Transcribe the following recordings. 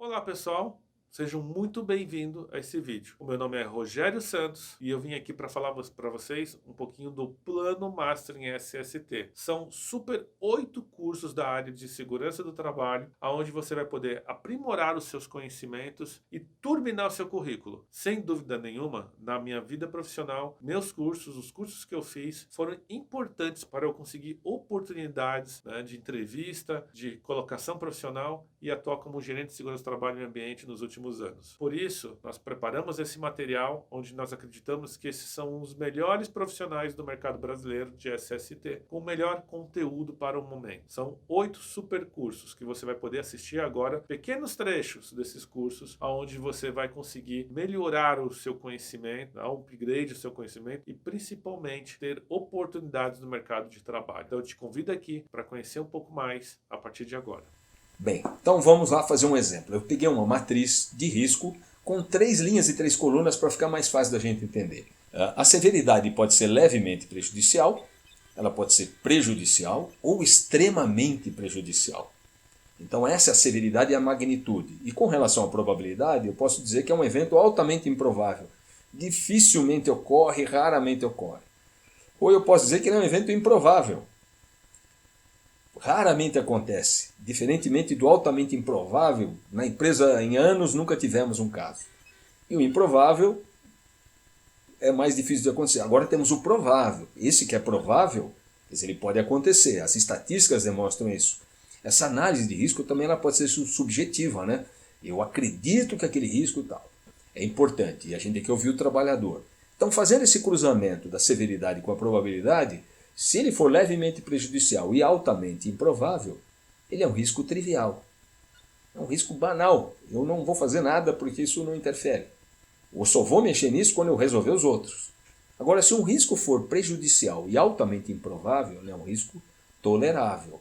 Olá pessoal, sejam muito bem-vindos a esse vídeo. O meu nome é Rogério Santos e eu vim aqui para falar para vocês um pouquinho do Plano Master em SST. São super 8 cursos da área de segurança do trabalho, onde você vai poder aprimorar os seus conhecimentos e turbinar o seu currículo. Sem dúvida nenhuma, na minha vida profissional, meus cursos, os cursos que eu fiz, foram importantes para eu conseguir oportunidades, de entrevista, de colocação profissional e atuar como gerente de segurança do trabalho e ambiente nos últimos anos. Por isso, nós preparamos esse material onde nós acreditamos que esses são os melhores profissionais do mercado brasileiro de SST, com o melhor conteúdo para o momento. São 8 super cursos que você vai poder assistir agora, pequenos trechos desses cursos, onde você vai conseguir melhorar o seu conhecimento, dar um upgrade do seu conhecimento e principalmente ter oportunidades no mercado de trabalho. Então eu te convido aqui para conhecer um pouco mais a partir de agora. Bem, então vamos lá fazer um exemplo. Eu peguei uma matriz de risco com 3 linhas e 3 colunas para ficar mais fácil da gente entender. A severidade pode ser levemente prejudicial, ela pode ser prejudicial ou extremamente prejudicial. Então essa é a severidade e a magnitude. E com relação à probabilidade, eu posso dizer que é um evento altamente improvável. Dificilmente ocorre, raramente ocorre. Ou eu posso dizer que ele é um evento improvável. Raramente acontece. Diferentemente do altamente improvável, na empresa em anos nunca tivemos um caso. E o improvável é mais difícil de acontecer. Agora temos o provável. Esse que é provável, ele pode acontecer. As estatísticas demonstram isso. Essa análise de risco também ela pode ser subjetiva, né? Eu acredito que aquele risco tal. É importante e a gente tem que ouvir o trabalhador. Então, fazendo esse cruzamento da severidade com a probabilidade, se ele for levemente prejudicial e altamente improvável, ele é um risco trivial. É um risco banal. Eu não vou fazer nada porque isso não interfere. Eu só vou mexer nisso quando eu resolver os outros. Agora, se um risco for prejudicial e altamente improvável, ele é um risco tolerável,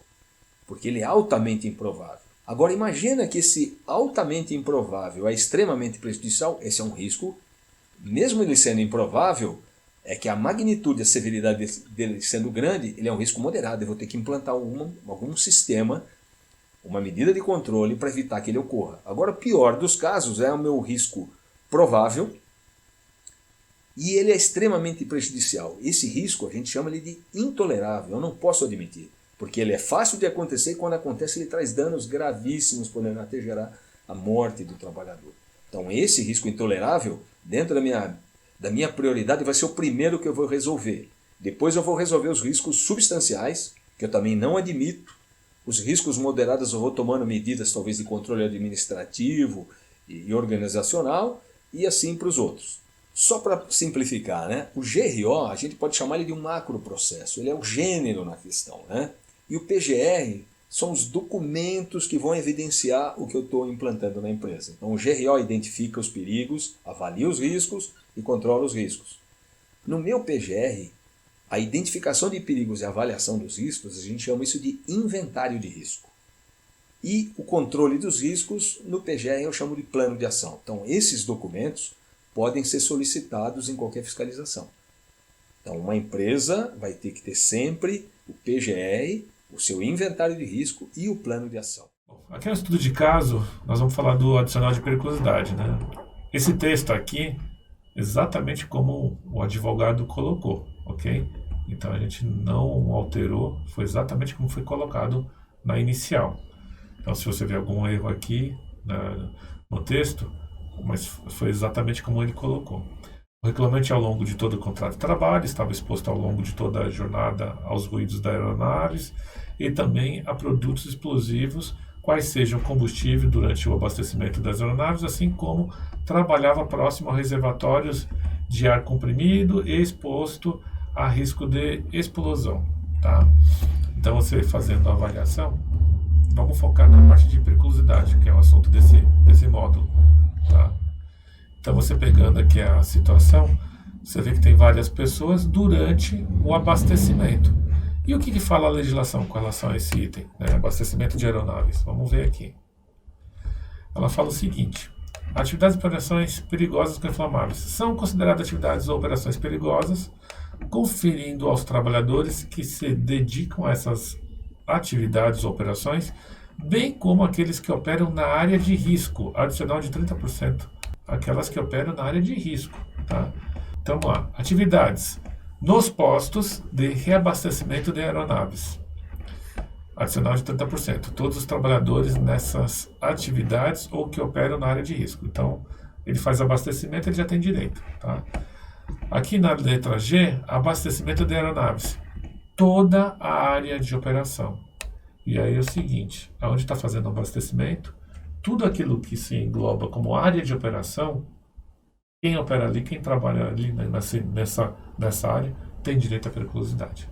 porque ele é altamente improvável. Agora, imagina que esse altamente improvável é extremamente prejudicial, esse é um risco, mesmo ele sendo improvável, é que a magnitude e a severidade dele sendo grande, ele é um risco moderado. Eu vou ter que implantar algum sistema, uma medida de controle para evitar que ele ocorra. Agora, o pior dos casos é o meu risco provável e ele é extremamente prejudicial. Esse risco a gente chama ele de intolerável, eu não posso admitir, porque ele é fácil de acontecer e quando acontece ele traz danos gravíssimos, podendo até gerar a morte do trabalhador. Então esse risco intolerável, dentro da minha prioridade, vai ser o primeiro que eu vou resolver. Depois eu vou resolver os riscos substanciais, que eu também não admito. Os riscos moderados eu vou tomando medidas talvez de controle administrativo e organizacional e assim para os outros. Só para simplificar, né? O GRO a gente pode chamar ele de um macroprocesso, ele é o gênero na questão, né? E o PGR são os documentos que vão evidenciar o que eu estou implantando na empresa. Então o GRO identifica os perigos, avalia os riscos e controla os riscos. No meu PGR, a identificação de perigos e a avaliação dos riscos, a gente chama isso de inventário de risco. E o controle dos riscos, no PGR eu chamo de plano de ação. Então esses documentos podem ser solicitados em qualquer fiscalização. Então uma empresa vai ter que ter sempre o PGR, o seu inventário de risco e o plano de ação. Aqui no estudo de caso, nós vamos falar do adicional de periculosidade, né? Esse texto aqui, exatamente como o advogado colocou, ok? Então a gente não alterou, foi exatamente como foi colocado na inicial. Então se você vê algum erro aqui no texto, mas foi exatamente como ele colocou. O reclamante ao longo de todo o contrato de trabalho estava exposto ao longo de toda a jornada aos ruídos da aeronave e também a produtos explosivos, quais sejam combustível durante o abastecimento das aeronaves, assim como trabalhava próximo a reservatórios de ar comprimido e exposto a risco de explosão. Tá? Então você fazendo a avaliação, vamos focar na parte de periculosidade, que é o assunto desse módulo. Tá? Então você pegando aqui a situação, você vê que tem várias pessoas durante o abastecimento. E o que fala a legislação com relação a esse item, né? Abastecimento de aeronaves? Vamos ver aqui. Ela fala o seguinte: atividades e operações perigosas com inflamáveis são consideradas atividades ou operações perigosas, conferindo aos trabalhadores que se dedicam a essas atividades ou operações bem como aqueles que operam na área de risco, adicional de 30%, aquelas que operam na área de risco. Tá? Então, vamos lá. Atividades nos postos de reabastecimento de aeronaves, adicional de 30%. Todos os trabalhadores nessas atividades ou que operam na área de risco. Então, ele faz abastecimento, ele já tem direito. Tá? Aqui na letra G, abastecimento de aeronaves. Toda a área de operação. E aí é o seguinte, aonde está fazendo abastecimento, tudo aquilo que se engloba como área de operação, quem opera ali, quem trabalha ali nessa área, tem direito à periculosidade.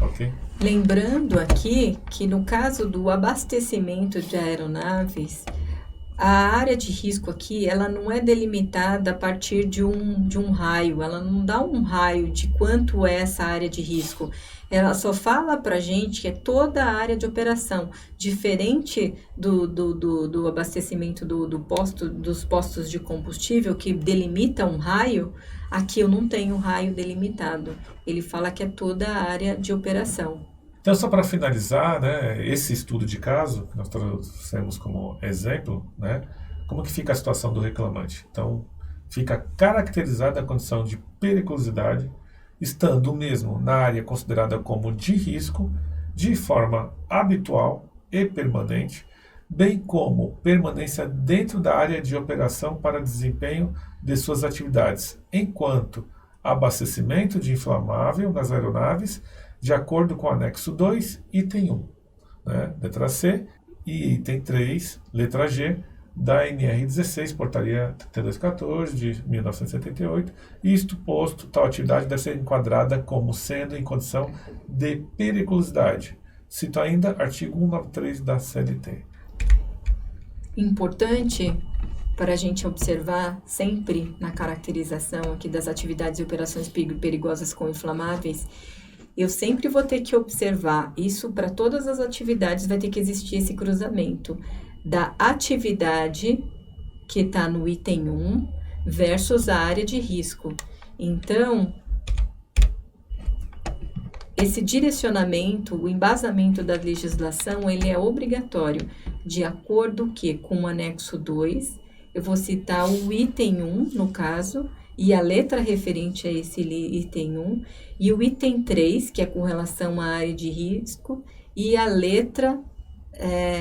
Ok? Lembrando aqui que no caso do abastecimento de aeronaves, a área de risco aqui, ela não é delimitada a partir de um raio, ela não dá um raio de quanto é essa área de risco. Ela só fala pra gente que é toda a área de operação, diferente do abastecimento dos postos de combustível, que delimita um raio. Aqui eu não tenho raio delimitado, ele fala que é toda a área de operação. Então, só para finalizar, né, esse estudo de caso, que nós trouxemos como exemplo, né, como que fica a situação do reclamante? Então, fica caracterizada a condição de periculosidade, estando mesmo na área considerada como de risco, de forma habitual e permanente, bem como permanência dentro da área de operação para desempenho de suas atividades, enquanto abastecimento de inflamável nas aeronaves, de acordo com o anexo 2, item 1, né? Letra C, e item 3, letra G, da NR16, portaria 3214 de 1978, isto posto, tal atividade deve ser enquadrada como sendo em condição de periculosidade. Cito ainda artigo 193 da CLT. Importante para a gente observar sempre na caracterização aqui das atividades e operações perigosas com inflamáveis, eu sempre vou ter que observar isso para todas as atividades, vai ter que existir esse cruzamento da atividade que está no item 1 versus a área de risco. Então, esse direcionamento, o embasamento da legislação, ele é obrigatório, de acordo com o anexo 2, eu vou citar o item 1, no caso, e a letra referente a esse item 1, e o item 3, que é com relação à área de risco, e a letra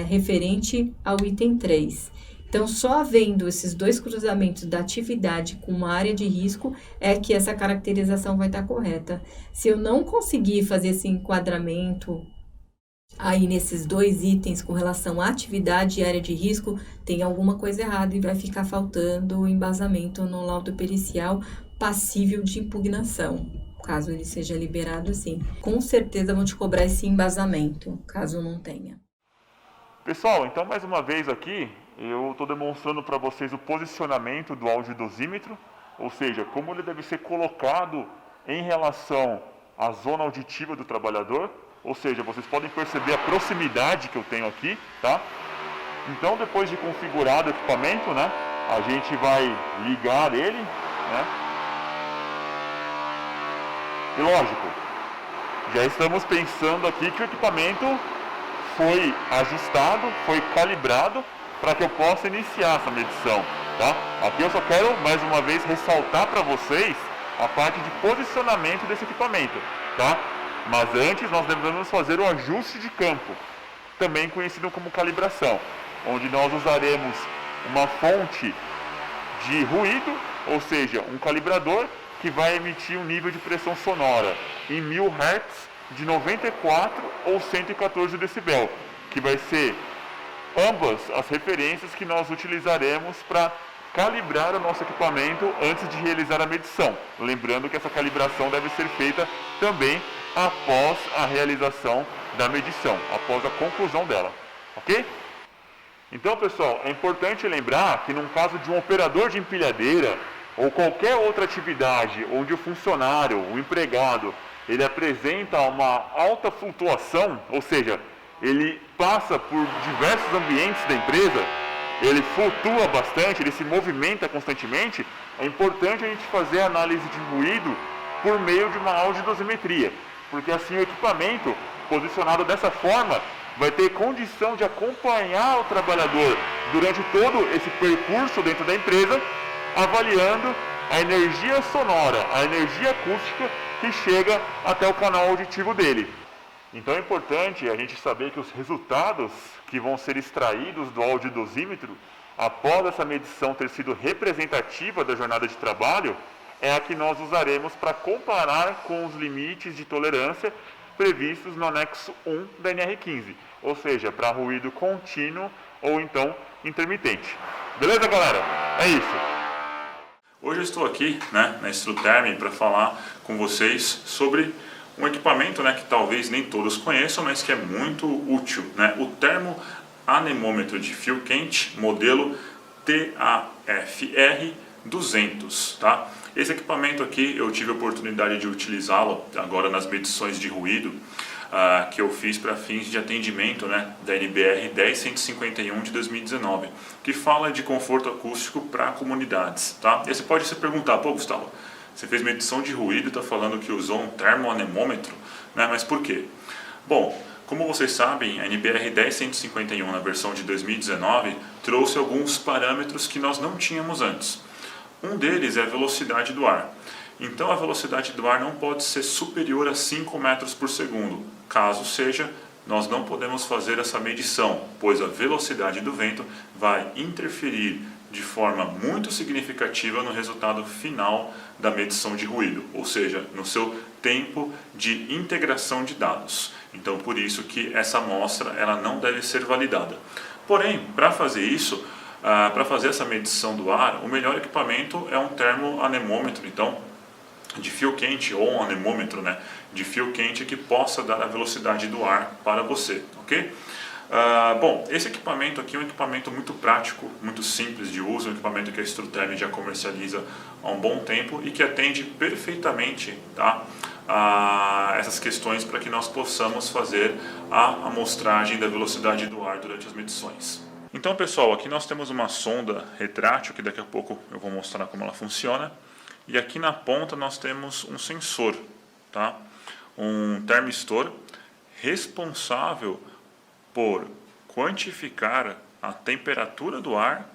referente ao item 3. Então, só havendo esses dois cruzamentos da atividade com uma área de risco é que essa caracterização vai estar correta. Se eu não conseguir fazer esse enquadramento aí nesses dois itens com relação à atividade e área de risco, tem alguma coisa errada e vai ficar faltando o embasamento no laudo pericial passível de impugnação, caso ele seja liberado assim. Com certeza vão te cobrar esse embasamento, caso não tenha. Pessoal, então mais uma vez aqui, eu estou demonstrando para vocês o posicionamento do audiodosímetro, ou seja, como ele deve ser colocado em relação à zona auditiva do trabalhador, ou seja, vocês podem perceber a proximidade que eu tenho aqui, tá? Então, depois de configurado o equipamento, né, a gente vai ligar ele, né? E lógico, já estamos pensando aqui que o equipamento foi ajustado, foi calibrado para que eu possa iniciar essa medição, tá? Aqui eu só quero, mais uma vez, ressaltar para vocês a parte de posicionamento desse equipamento, tá? Mas antes nós devemos fazer o ajuste de campo, também conhecido como calibração, onde nós usaremos uma fonte de ruído, ou seja, um calibrador que vai emitir um nível de pressão sonora em 1000 Hz de 94 ou 114 decibel, que vai ser ambas as referências que nós utilizaremos para calibrar o nosso equipamento antes de realizar a medição. Lembrando que essa calibração deve ser feita também após a realização da medição, após a conclusão dela, ok? Então, pessoal, é importante lembrar que num caso de um operador de empilhadeira ou qualquer outra atividade onde o funcionário, o empregado, ele apresenta uma alta flutuação, ou seja, ele passa por diversos ambientes da empresa, ele flutua bastante, ele se movimenta constantemente, é importante a gente fazer a análise de ruído por meio de uma audiodosimetria, porque assim o equipamento posicionado dessa forma, vai ter condição de acompanhar o trabalhador durante todo esse percurso dentro da empresa, avaliando a energia sonora, a energia acústica que chega até o canal auditivo dele. Então é importante a gente saber que os resultados que vão ser extraídos do audiodosímetro, após essa medição ter sido representativa da jornada de trabalho, é a que nós usaremos para comparar com os limites de tolerância previstos no anexo 1 da NR15, ou seja, para ruído contínuo ou então intermitente. Beleza, galera? É isso. Hoje eu estou aqui, na Struterm para falar com vocês sobre um equipamento, que talvez nem todos conheçam, mas que é muito útil, o termoanemômetro de fio quente, modelo TAFR 200, tá? Esse equipamento aqui eu tive a oportunidade de utilizá-lo agora nas medições de ruído que eu fiz para fins de atendimento, da NBR 10151 de 2019, que fala de conforto acústico para comunidades, tá? E você pode se perguntar, pô, Gustavo, você fez medição de ruído e está falando que usou um termoanemômetro, mas por quê? Bom, como vocês sabem, a NBR 10151 na versão de 2019 trouxe alguns parâmetros que nós não tínhamos antes. Um deles é a velocidade do ar. Então a velocidade do ar não pode ser superior a 5 metros por segundo. Caso seja, nós não podemos fazer essa medição, pois a velocidade do vento vai interferir de forma muito significativa no resultado final da medição de ruído, ou seja, no seu tempo de integração de dados. Então por isso que essa amostra ela não deve ser validada. Porém, para fazer isso, para fazer essa medição do ar, o melhor equipamento é um termoanemômetro, então, de fio quente, ou um anemômetro de fio quente que possa dar a velocidade do ar para você, ok? Bom, esse equipamento aqui é um equipamento muito prático, muito simples de uso, um equipamento que a Struterm já comercializa há um bom tempo e que atende perfeitamente, tá, essas questões para que nós possamos fazer a amostragem da velocidade do ar durante as medições. Então, pessoal, aqui nós temos uma sonda retrátil, que daqui a pouco eu vou mostrar como ela funciona. E aqui na ponta nós temos um sensor, tá? Um termistor responsável por quantificar a temperatura do ar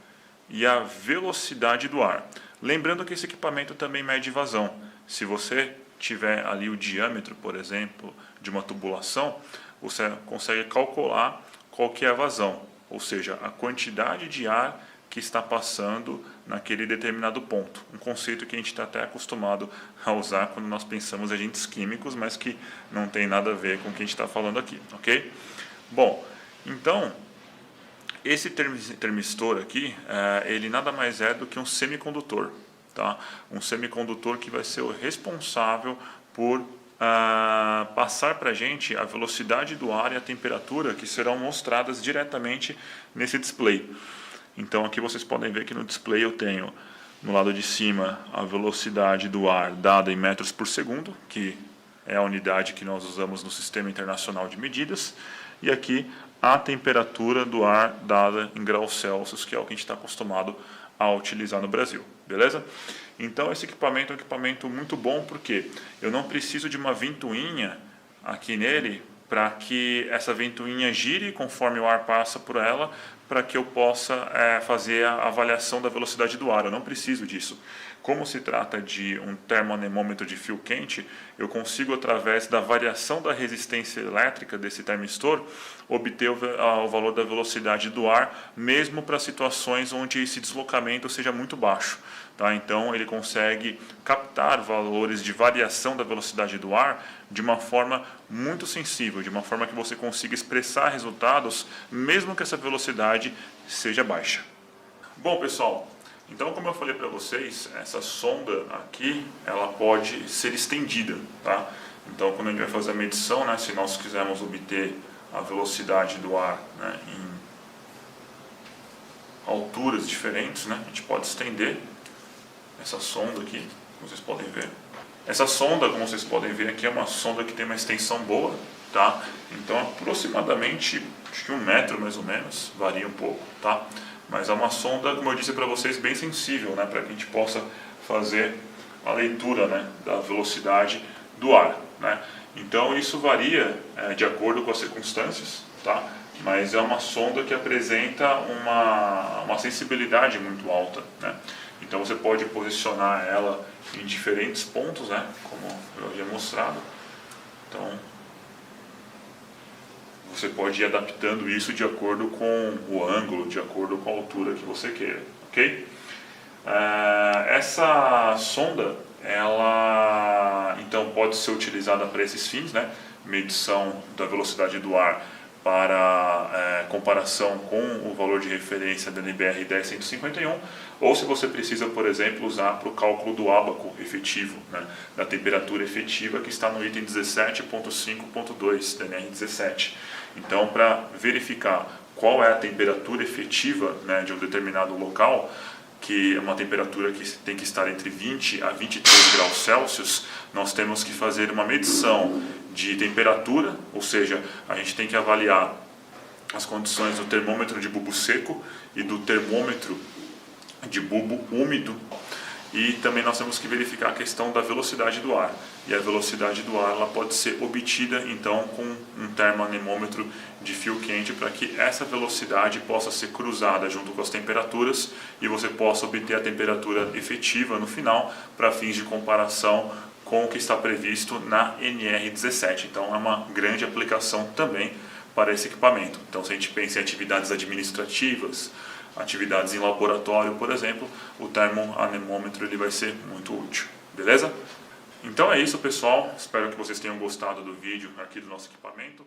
e a velocidade do ar. Lembrando que esse equipamento também mede vazão. Se você tiver ali o diâmetro, por exemplo, de uma tubulação, você consegue calcular qual que é a vazão, ou seja, a quantidade de ar que está passando naquele determinado ponto. Um conceito que a gente está até acostumado a usar quando nós pensamos em agentes químicos, mas que não tem nada a ver com o que a gente está falando aqui, ok? Bom, então, esse termistor aqui, ele nada mais é do que um semicondutor, tá? Um semicondutor que vai ser o responsável por passar para a gente a velocidade do ar e a temperatura que serão mostradas diretamente nesse display. Então aqui vocês podem ver que no display eu tenho no lado de cima a velocidade do ar dada em metros por segundo, que é a unidade que nós usamos no Sistema Internacional de Medidas, e aqui a temperatura do ar dada em graus Celsius, que é o que a gente está acostumado a utilizar no Brasil, beleza? Então esse equipamento é um equipamento muito bom porque eu não preciso de uma ventoinha aqui nele para que essa ventoinha gire conforme o ar passa por ela, para que eu possa fazer a avaliação da velocidade do ar. Eu não preciso disso. Como se trata de um termoanemômetro de fio quente, eu consigo, através da variação da resistência elétrica desse termistor, obter o valor da velocidade do ar, mesmo para situações onde esse deslocamento seja muito baixo. Tá? Então, ele consegue captar valores de variação da velocidade do ar de uma forma muito sensível, de uma forma que você consiga expressar resultados, mesmo que essa velocidade seja baixa. Bom, pessoal, então, como eu falei para vocês, essa sonda aqui, ela pode ser estendida, tá? Então, quando a gente vai fazer a medição, se nós quisermos obter a velocidade do ar, em alturas diferentes, a gente pode estender essa sonda aqui, como vocês podem ver. Essa sonda, como vocês podem ver aqui, é uma sonda que tem uma extensão boa, tá? Então, aproximadamente, acho que 1 metro mais ou menos, varia um pouco, tá? Mas é uma sonda, como eu disse para vocês, bem sensível, para que a gente possa fazer a leitura, da velocidade do ar, Então isso varia de acordo com as circunstâncias, tá? Mas é uma sonda que apresenta uma sensibilidade muito alta, né? Então você pode posicionar ela em diferentes pontos, né? Como eu havia mostrado. Então você pode ir adaptando isso de acordo com o ângulo, de acordo com a altura que você queira, ok? Essa sonda, ela então pode ser utilizada para esses fins, né? Medição da velocidade do ar para comparação com o valor de referência da NBR 10151, ou se você precisa, por exemplo, usar para o cálculo do ábaco efetivo, né, da temperatura efetiva que está no item 17.5.2 da NR17. Então, para verificar qual é a temperatura efetiva, né, de um determinado local, que é uma temperatura que tem que estar entre 20 a 23 graus Celsius, nós temos que fazer uma medição de temperatura, ou seja, a gente tem que avaliar as condições do termômetro de bulbo seco e do termômetro de bulbo úmido, e também nós temos que verificar a questão da velocidade do ar. E a velocidade do ar ela pode ser obtida então com um termoanemômetro de fio quente, para que essa velocidade possa ser cruzada junto com as temperaturas e você possa obter a temperatura efetiva no final para fins de comparação com o que está previsto na NR17. Então é uma grande aplicação também para esse equipamento. Então se a gente pensa em atividades administrativas, atividades em laboratório, por exemplo, o termoanemômetro ele vai ser muito útil, beleza? Então é isso, pessoal, espero que vocês tenham gostado do vídeo aqui do nosso equipamento.